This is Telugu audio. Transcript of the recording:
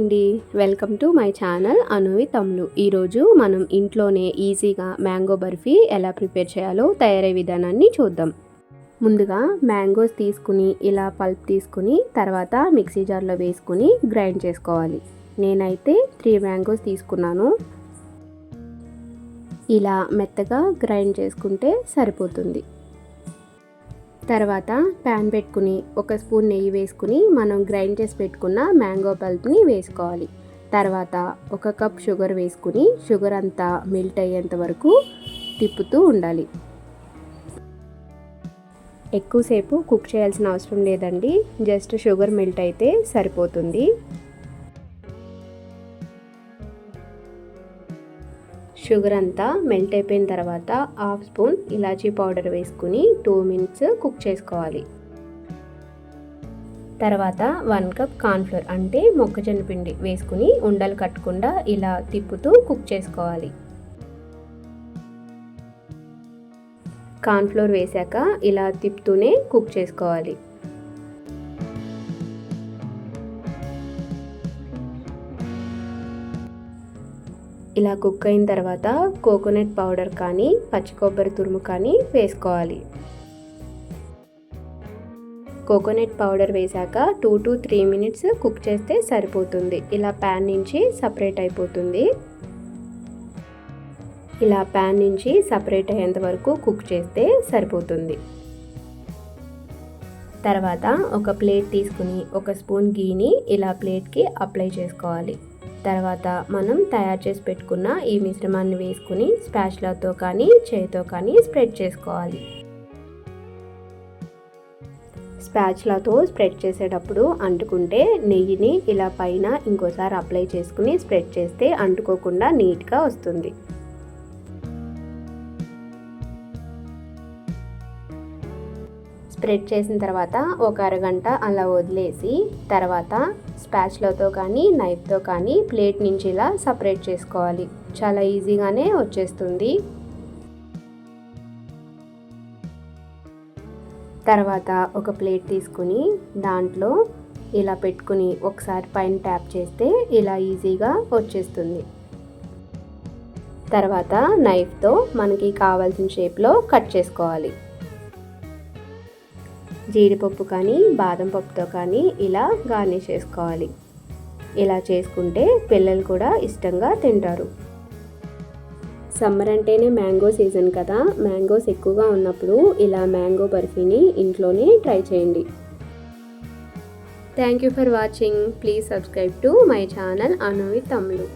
అండి, వెల్కమ్ టు మై ఛానల్ అనువి తమ్ములు. ఈరోజు మనం ఇంట్లోనే ఈజీగా మ్యాంగో బర్ఫీ ఎలా ప్రిపేర్ చేయాలో తయారయ్యే విధానాన్ని చూద్దాం. ముందుగా మ్యాంగోస్ తీసుకుని ఇలా పల్ప్ తీసుకుని తర్వాత మిక్సీ జార్లో వేసుకుని గ్రైండ్ చేసుకోవాలి. నేనైతే 3 మ్యాంగోస్ తీసుకున్నాను. ఇలా మెత్తగా గ్రైండ్ చేసుకుంటే సరిపోతుంది. తర్వాత ప్యాన్ పెట్టుకుని 1 స్పూన్ నెయ్యి వేసుకుని మనం గ్రైండ్ చేసి పెట్టుకున్న మ్యాంగో పల్ప్ని వేసుకోవాలి. తర్వాత 1 కప్ షుగర్ వేసుకుని షుగర్ అంతా మెల్ట్ అయ్యేంత వరకు తిప్పుతూ ఉండాలి. ఎక్కువసేపు కుక్ చేయాల్సిన అవసరం లేదండి, జస్ట్ షుగర్ మెల్ట్ అయితే సరిపోతుంది. షుగర్ అంతా మెల్ట్ అయిపోయిన తర్వాత 1/2 స్పూన్ ఇలాచీ పౌడర్ వేసుకుని 2 మినిట్స్ కుక్ చేసుకోవాలి. తర్వాత 1 కప్ కార్న్ఫ్లోర్ అంటే మొక్కజొన్న పిండి వేసుకుని ఉండలు కట్టకుండా ఇలా తిప్పుతూ కుక్ చేసుకోవాలి. కార్న్ఫ్లోర్ వేసాక ఇలా తిప్పుతూనే కుక్ చేసుకోవాలి. ఇలా కుక్ అయిన తర్వాత కోకోనట్ పౌడర్ కానీ పచ్చి కొబ్బరి తురుము కానీ వేసుకోవాలి. కోకోనట్ పౌడర్ వేసాక 2 to 3 మినిట్స్ కుక్ చేస్తే సరిపోతుంది. ఇలా ప్యాన్ నుంచి సపరేట్ అయిపోతుంది. ఇలా ప్యాన్ నుంచి సపరేట్ అయ్యేంత వరకు కుక్ చేస్తే సరిపోతుంది. తర్వాత ఒక ప్లేట్ తీసుకుని 1 స్పూన్ గీని ఇలా ప్లేట్కి అప్లై చేసుకోవాలి. తర్వాత మనం తయారు చేసి పెట్టుకున్న ఈ మిశ్రమాన్ని వేసుకుని స్పాచులాతో కానీ చేతితో కానీ స్ప్రెడ్ చేసుకోవాలి. స్పాచులాతో స్ప్రెడ్ చేసేటప్పుడు అంటుకుంటే నెయ్యిని ఇలా పైన ఇంకోసారి అప్లై చేసుకుని స్ప్రెడ్ చేస్తే అంటుకోకుండా నీట్గా వస్తుంది. స్ప్రెడ్ చేసిన తర్వాత ఒక అరగంట అలా వదిలేసి తర్వాత స్పాచులాతో కానీ నైఫ్తో కానీ ప్లేట్ నుంచి ఇలా సపరేట్ చేసుకోవాలి. చాలా ఈజీగానే వచ్చేస్తుంది. తర్వాత ఒక ప్లేట్ తీసుకుని దాంట్లో ఇలా పెట్టుకుని ఒకసారి పైన ట్యాప్ చేస్తే ఇలా ఈజీగా వచ్చేస్తుంది. తర్వాత నైఫ్తో మనకి కావాల్సిన షేప్లో కట్ చేసుకోవాలి. జీడిపప్పు కానీ బాదం పప్పుతో కానీ ఇలా గార్నిష్ చేసుకోవాలి. ఇలా చేసుకుంటే పిల్లలు కూడా ఇష్టంగా తింటారు. సమ్మర్ అంటేనే మ్యాంగో సీజన్ కదా, మ్యాంగోస్ ఎక్కువగా ఉన్నప్పుడు ఇలా మ్యాంగో బర్ఫీని ఇంట్లోనే ట్రై చేయండి. Thank you for watching. Please subscribe to my channel అనువి తమ్ములు.